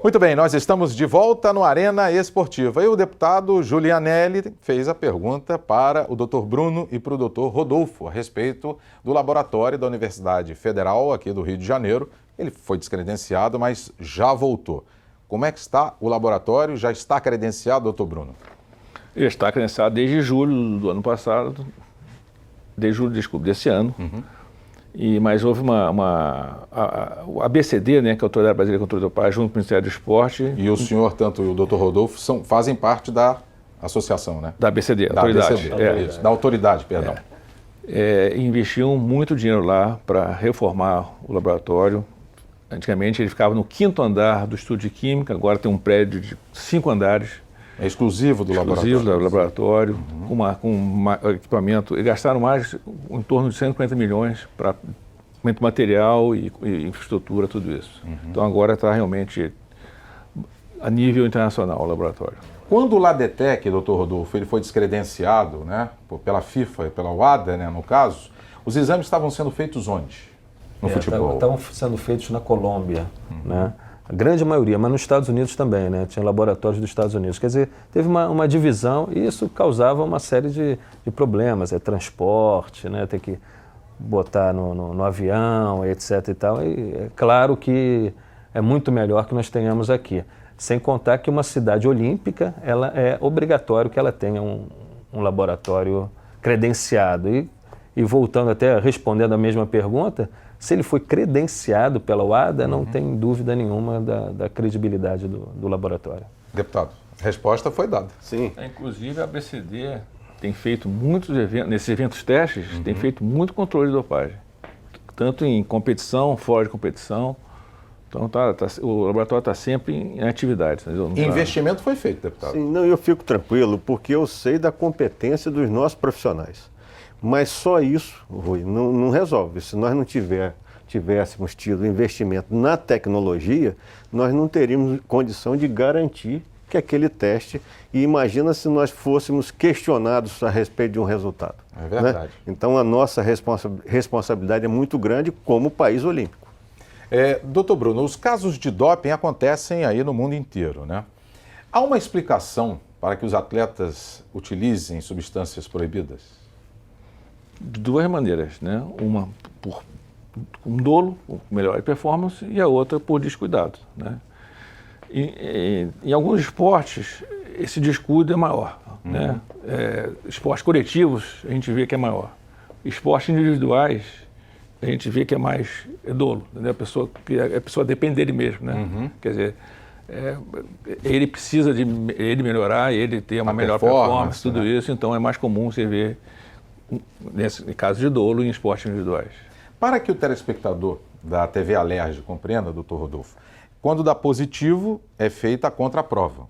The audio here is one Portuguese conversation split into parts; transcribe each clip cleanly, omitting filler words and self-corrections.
Muito bem, nós estamos de volta no Arena Esportiva. E o deputado Julianelli fez a pergunta para o Dr. Bruno e para o Dr. Rodolfo a respeito do laboratório da Universidade Federal aqui do Rio de Janeiro. Ele foi descredenciado, mas já voltou. Como é que está o laboratório? Já está credenciado, doutor Bruno? Ele está credenciado desde julho do ano passado, desde julho, desculpe, desse ano. Mas houve o ABCD, né, que é a Autoridade Brasileira de Controle do Dopagem, junto com o Ministério do Esporte. E o senhor, tanto o doutor Rodolfo, fazem parte da associação, né? Da ABCD, da autoridade. ABCD, isso, da autoridade, perdão. Investiam muito dinheiro lá para reformar o laboratório. Antigamente ele ficava no 5º andar do Estúdio de Química, agora tem um prédio de 5 andares. É exclusivo do laboratório? Exclusivo do laboratório, com equipamento. E gastaram mais, em torno de 140 milhões para material e infraestrutura, tudo isso. Então agora está realmente a nível internacional o laboratório. Quando o Ladetec, doutor Rodolfo, ele foi descredenciado, né, pela FIFA e pela UADA, né, no caso, os exames estavam sendo feitos onde? No futebol? Estavam sendo feitos na Colômbia, né? A grande maioria, mas nos Estados Unidos também, né? Tinha laboratórios dos Estados Unidos. Quer dizer, teve uma divisão e isso causava uma série de problemas, transporte, né? Ter que botar no avião, etc. e tal. E é claro que é muito melhor que nós tenhamos aqui. Sem contar que uma cidade olímpica, ela é obrigatório que ela tenha um laboratório credenciado. E voltando até, respondendo a mesma pergunta, se ele foi credenciado pela UADA, não tem dúvida nenhuma da credibilidade do laboratório. Deputado, a resposta foi dada. Sim. Inclusive a ABCD tem feito muitos eventos, nesses eventos testes, tem feito muito controle de dopagem. Tanto em competição, fora de competição. Então o laboratório está sempre em atividade. Investimento foi feito, deputado. Sim, não, eu fico tranquilo, porque eu sei da competência dos nossos profissionais. Mas só isso, Rui, não resolve. Se nós não tivéssemos tido investimento na tecnologia, nós não teríamos condição de garantir que aquele teste... E imagina se nós fôssemos questionados a respeito de um resultado. É verdade. Né? Então a nossa responsabilidade é muito grande como país olímpico. Doutor Bruno, os casos de doping acontecem aí no mundo inteiro, né? Há uma explicação para que os atletas utilizem substâncias proibidas? De duas maneiras, né? Uma por um dolo, melhor performance, e a outra por descuidado, né? Em alguns esportes, esse descuido é maior, né? Esportes coletivos, a gente vê que é maior. Esportes individuais, a gente vê que é mais dolo, né? A pessoa depende dele mesmo, né? Quer dizer, ele precisa de ele melhorar, ele ter uma melhor performance, tudo, né? Isso, então é mais comum você ver nesse caso de dolo em esportes individuais. Para que o telespectador da TV Alerj compreenda, doutor Rodolfo, quando dá positivo, é feita a contraprova.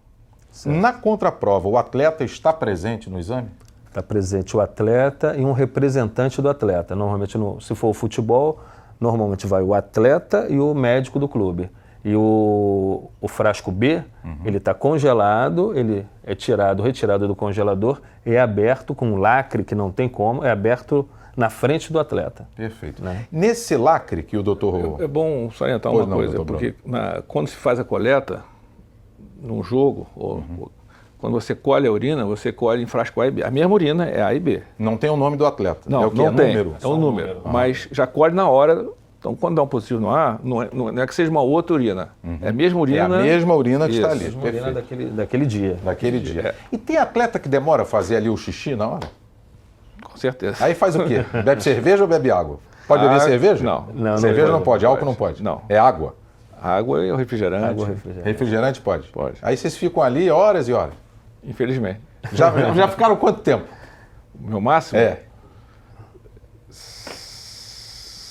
Certo. Na contraprova, o atleta está presente no exame? Está presente o atleta e um representante do atleta. Normalmente, se for o futebol, normalmente vai o atleta e o médico do clube. E o frasco B, ele está congelado, ele é retirado do congelador, é aberto com um lacre que não tem como, é aberto na frente do atleta. Perfeito. Né? Nesse lacre que o doutor... É bom salientar uma coisa, porque quando se faz a coleta, num jogo, quando você colhe a urina, você colhe em frasco A e B. A mesma urina é A e B. Não tem o nome do atleta? Não, é o que? Não tem. Número? É um número. Mas já colhe na hora... Então, quando dá um positivo no ar, não é que seja uma outra urina. É a mesma urina. É a mesma urina que está ali. É a mesma urina daquele dia. Daquele dia. E tem atleta que demora a fazer ali o xixi na hora? Com certeza. Aí faz o quê? Bebe cerveja ou bebe água? Pode beber cerveja? Não. Cerveja não pode, álcool não pode. Não. É água? Água e o refrigerante. Refrigerante pode? Pode. Aí vocês ficam ali horas e horas? Infelizmente. Já ficaram quanto tempo? O meu máximo?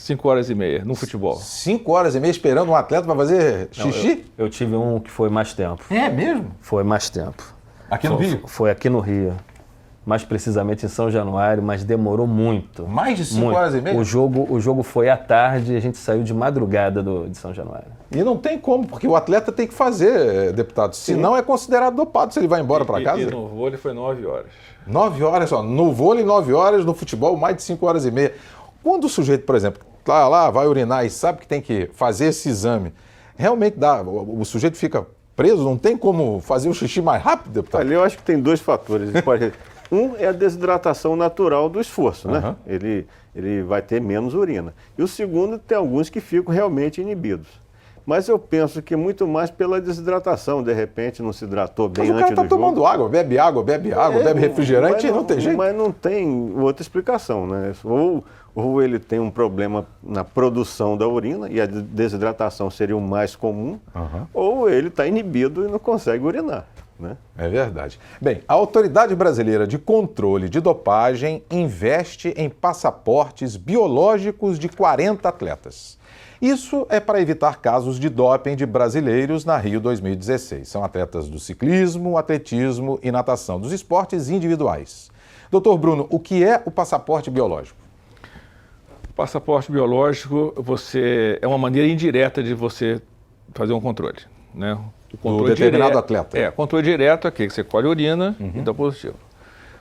5 horas e meia no futebol. 5 horas e meia esperando um atleta para fazer xixi? Eu tive um que foi mais tempo. É mesmo? Foi mais tempo. Aqui no Rio? Foi aqui no Rio. Mais precisamente em São Januário, mas demorou muito. Mais de 5 horas e meia? O jogo foi à tarde e a gente saiu de madrugada de São Januário. E não tem como, porque o atleta tem que fazer, deputado. Senão é considerado dopado se ele vai embora para casa. E no vôlei foi 9 horas. 9 horas só. No vôlei, 9 horas. No futebol, mais de 5 horas e meia. Quando o sujeito, por exemplo, tá lá, vai urinar e sabe que tem que fazer esse exame, realmente dá, o sujeito fica preso, não tem como fazer o xixi mais rápido, deputado? Ali eu acho que tem dois fatores. Um é a desidratação natural do esforço, né? Ele vai ter menos urina. E o segundo, tem alguns que ficam realmente inibidos. Mas eu penso que muito mais pela desidratação, de repente não se hidratou bem antes do jogo. Mas o cara está tomando água, bebe refrigerante e não tem jeito. Mas não tem outra explicação, né? Ou ele tem um problema na produção da urina, e a desidratação seria o mais comum, ou ele está inibido e não consegue urinar, né? É verdade. Bem, a Autoridade Brasileira de Controle de Dopagem investe em passaportes biológicos de 40 atletas. Isso é para evitar casos de doping de brasileiros na Rio 2016. São atletas do ciclismo, atletismo e natação, dos esportes individuais. Doutor Bruno, o que é o passaporte biológico? O passaporte biológico é uma maneira indireta de você fazer um controle, né? O controle do determinado atleta. Controle direto é aquele que você colhe urina e dá positivo.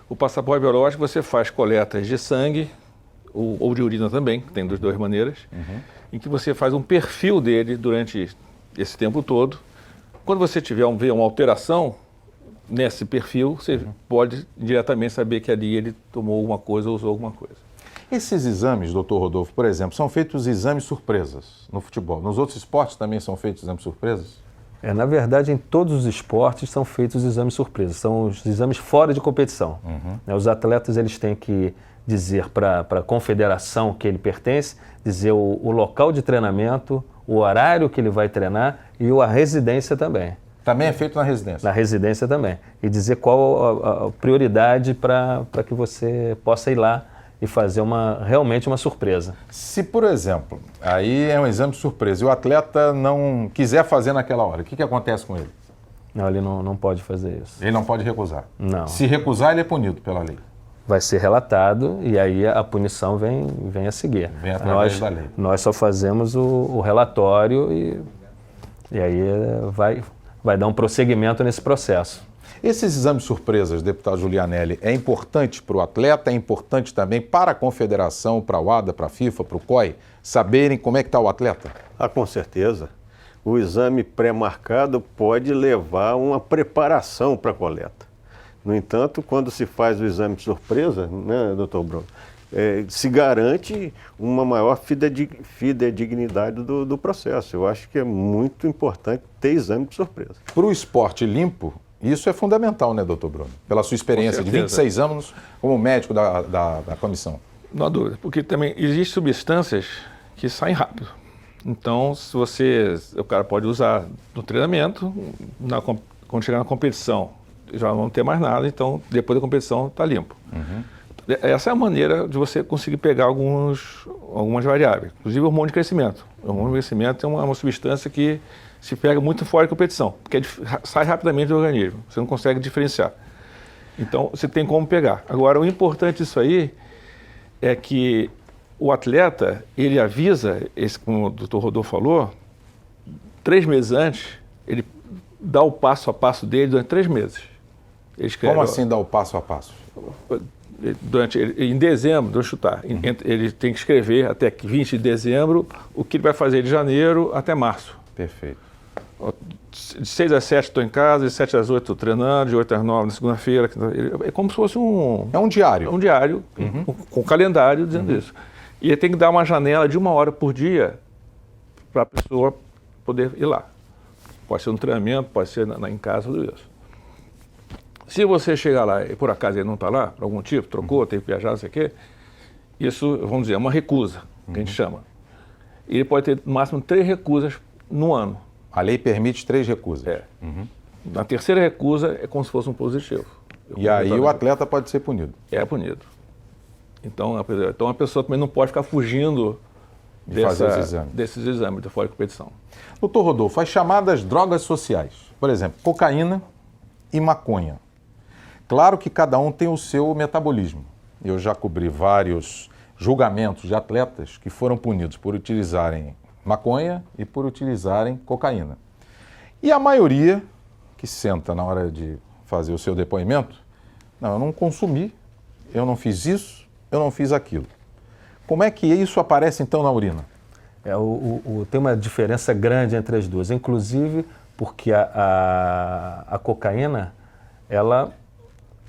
O passaporte biológico você faz coletas de sangue ou de urina também, tem das duas maneiras, em que você faz um perfil dele durante esse tempo todo. Quando você vê uma alteração nesse perfil, você pode diretamente saber que ali ele tomou alguma coisa ou usou alguma coisa. Esses exames, doutor Rodolfo, por exemplo, são feitos exames surpresas no futebol. Nos outros esportes também são feitos exames surpresas? Na verdade, em todos os esportes são feitos exames surpresas, são os exames fora de competição. Os atletas eles têm que dizer para a confederação que ele pertence, dizer o local de treinamento, o horário que ele vai treinar e a residência também. Também é feito na residência? Na residência também. E dizer qual a prioridade para que você possa ir lá e fazer realmente uma surpresa. Se, por exemplo, aí é um exame surpresa e o atleta não quiser fazer naquela hora, o que acontece com ele? Não, ele não pode fazer isso. Ele não pode recusar? Não. Se recusar, ele é punido pela lei? Vai ser relatado e aí a punição vem a seguir. Vem através da lei. Nós só fazemos o relatório e aí vai dar um prosseguimento nesse processo. Esses exames surpresas, deputado Giulianelli, é importante para o atleta, é importante também para a confederação, para a UADA, para a FIFA, para o COI, saberem como é que está o atleta? Com certeza. O exame pré-marcado pode levar a uma preparação para a coleta. No entanto, quando se faz o exame de surpresa, né, doutor Bruno, se garante uma maior fidedignidade do processo. Eu acho que é muito importante ter exame de surpresa. Para o esporte limpo, isso é fundamental, né, doutor Bruno? Pela sua experiência de 26 anos como médico da comissão. Não há dúvida, porque também existem substâncias que saem rápido. Então, o cara pode usar no treinamento, quando chegar na competição, já não ter mais nada, então depois da competição está limpo. Essa é a maneira de você conseguir pegar algumas variáveis, inclusive o hormônio de crescimento. O hormônio de crescimento é uma substância que se pega muito fora de competição, porque sai rapidamente do organismo, você não consegue diferenciar. Então, você tem como pegar. Agora, o importante disso aí é que o atleta, ele avisa, como o doutor Rodolfo falou, 3 meses antes, ele dá o passo a passo dele durante 3 meses. Como assim dá o passo a passo? Em dezembro, deixa eu chutar, ele tem que escrever até 20 de dezembro o que ele vai fazer de janeiro até março. Perfeito. De 6 às 7 estou em casa, de 7 às 8 estou treinando, de 8 às 9 na segunda-feira. É como se fosse É um diário. É um diário, com calendário dizendo isso. E ele tem que dar uma janela de 1 hora por dia para a pessoa poder ir lá. Pode ser no treinamento, pode ser em casa, tudo isso. Se você chegar lá e por acaso ele não está lá, por algum motivo, trocou, teve que viajar, não sei o quê, isso, vamos dizer, é uma recusa, que a gente chama. E ele pode ter no máximo 3 recusas no ano. A lei permite 3 recusas. Na terceira recusa é como se fosse um positivo. E aí o atleta pode ser punido. É punido. Então a pessoa também não pode ficar fugindo desses exames de fora de competição. Doutor Rodolfo, as chamadas drogas sociais, por exemplo, cocaína e maconha. Claro que cada um tem o seu metabolismo. Eu já cobri vários julgamentos de atletas que foram punidos por utilizarem maconha e por utilizarem cocaína. E a maioria que senta na hora de fazer o seu depoimento, não, eu não consumi, eu não fiz isso, eu não fiz aquilo. Como é que isso aparece então na urina? Tem uma diferença grande entre as duas, inclusive porque a cocaína, ela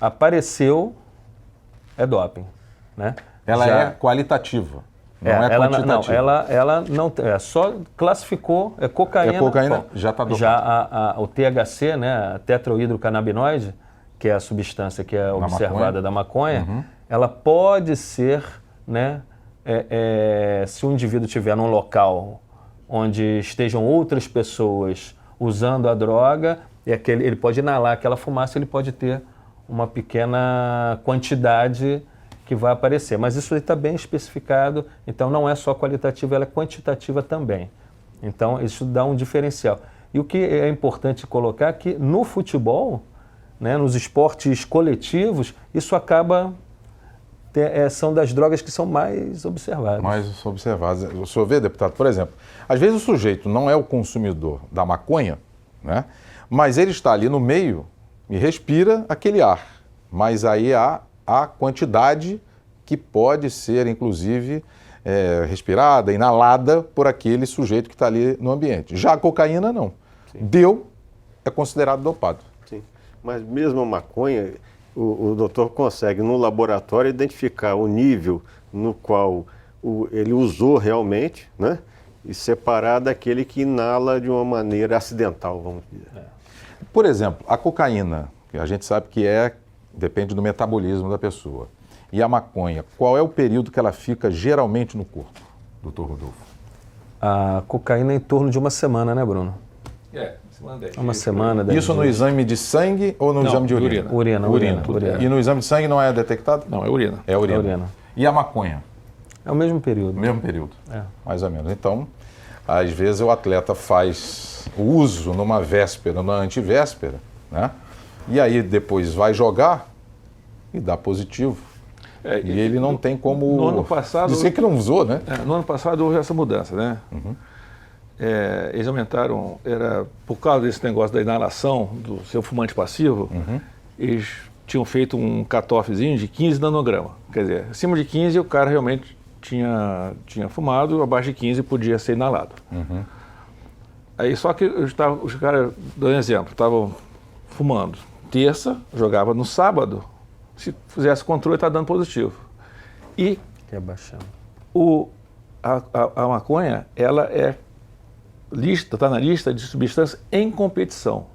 apareceu, é doping, né? Ela é qualitativa, não é quantitativa. Ela não, só classificou, é cocaína. É cocaína, bom, já está dopado. Já o THC, né, a tetrahidrocannabinoide, que é a substância que é observada da maconha, ela pode ser, né, se o indivíduo estiver num local onde estejam outras pessoas usando a droga, ele pode inalar aquela fumaça, ele pode ter uma pequena quantidade que vai aparecer. Mas isso está bem especificado, então não é só qualitativa, ela é quantitativa também. Então isso dá um diferencial. E o que é importante colocar é que no futebol, né, nos esportes coletivos, isso acaba... são das drogas que são mais observadas. Mais observadas. O senhor vê, deputado, por exemplo, às vezes o sujeito não é o consumidor da maconha, né, mas ele está ali no meio e respira aquele ar. Mas aí há a quantidade que pode ser, inclusive, respirada, inalada por aquele sujeito que está ali no ambiente. Já a cocaína, não. Sim. É considerado dopado. Sim. Mas mesmo a maconha... O doutor consegue, no laboratório, identificar o nível no qual ele usou realmente, né? E separar daquele que inala de uma maneira acidental, vamos dizer. Por exemplo, a cocaína, que a gente sabe que depende do metabolismo da pessoa. E a maconha, qual é o período que ela fica geralmente no corpo, doutor Rodolfo? A cocaína é em torno de uma semana, né, Bruno? Uma semana. Isso no exame de sangue ou no exame de urina? Urina. E no exame de sangue não é detectado? Não, é urina. É urina. E a maconha? É o mesmo período. Mesmo período, mais ou menos. Então, às vezes o atleta faz o uso numa véspera, numa antivéspera, né? E aí depois vai jogar e dá positivo. E ele não tem como no ano passado, dizer que não usou, né? No ano passado houve essa mudança, né? Eles aumentaram, por causa desse negócio da inalação, do seu fumante passivo, eles tinham feito um cutoffzinho de 15 nanogramas. Quer dizer, acima de 15 o cara realmente tinha fumado, abaixo de 15 podia ser inalado. Aí só que os caras, dando exemplo, estavam fumando terça, jogava no sábado, se fizesse controle está dando positivo. E a maconha, ela está na lista de substâncias em competição,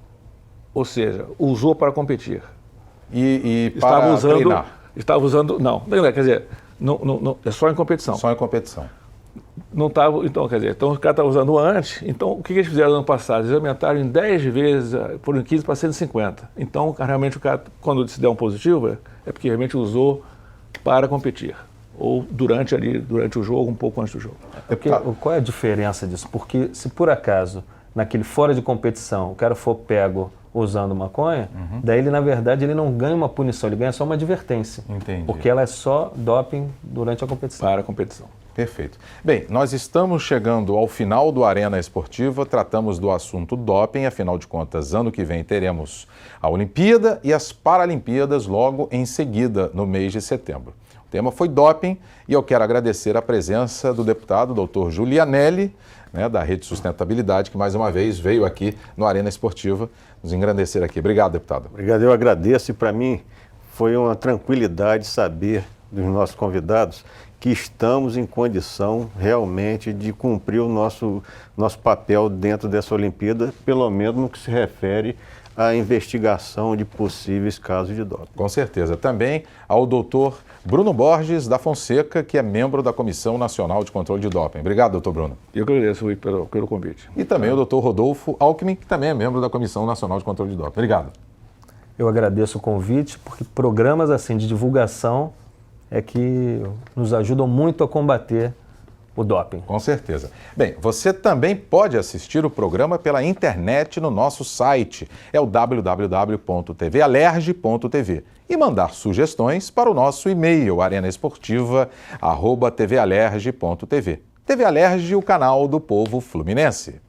ou seja, usou para competir. E para treinar? Estava usando, não, quer dizer, não, é só em competição. Só em competição. Não estava, então, quer dizer, então o cara estava usando antes, então o que eles fizeram no ano passado? Eles aumentaram em 10 vezes, por 15 para 150. Então, realmente o cara, quando se der um positivo, é porque realmente usou para competir. Ou durante o jogo, um pouco antes do jogo. Qual é a diferença disso? Porque se por acaso, naquele fora de competição, o cara for pego usando maconha, daí ele, na verdade, ele não ganha uma punição, ele ganha só uma advertência. Entendi. Porque ela é só doping durante a competição. Para a competição. Perfeito. Bem, nós estamos chegando ao final do Arena Esportiva, tratamos do assunto doping, afinal de contas, ano que vem teremos a Olimpíada e as Paralimpíadas logo em seguida, no mês de setembro. O tema foi doping e eu quero agradecer a presença do deputado Dr. Julianelli, né, da Rede Sustentabilidade, que mais uma vez veio aqui no Arena Esportiva nos engrandecer aqui. Obrigado, deputado. Obrigado, eu agradeço e para mim foi uma tranquilidade saber dos nossos convidados que estamos em condição realmente de cumprir o nosso papel dentro dessa Olimpíada, pelo menos no que se refere à investigação de possíveis casos de doping. Com certeza. Também ao doutor Bruno Borges da Fonseca, que é membro da Comissão Nacional de Controle de Doping. Obrigado, doutor Bruno. Eu que agradeço, Rui, pelo convite. E também o doutor Rodolfo Alckmin, que também é membro da Comissão Nacional de Controle de Doping. Obrigado. Eu agradeço o convite, porque programas assim de divulgação é que nos ajudam muito a combater o doping. Com certeza. Bem, você também pode assistir o programa pela internet no nosso site. É o www.tvalerge.tv e mandar sugestões para o nosso e-mail arenaesportiva@tvalerge.tv. TV Alerge, o canal do povo fluminense.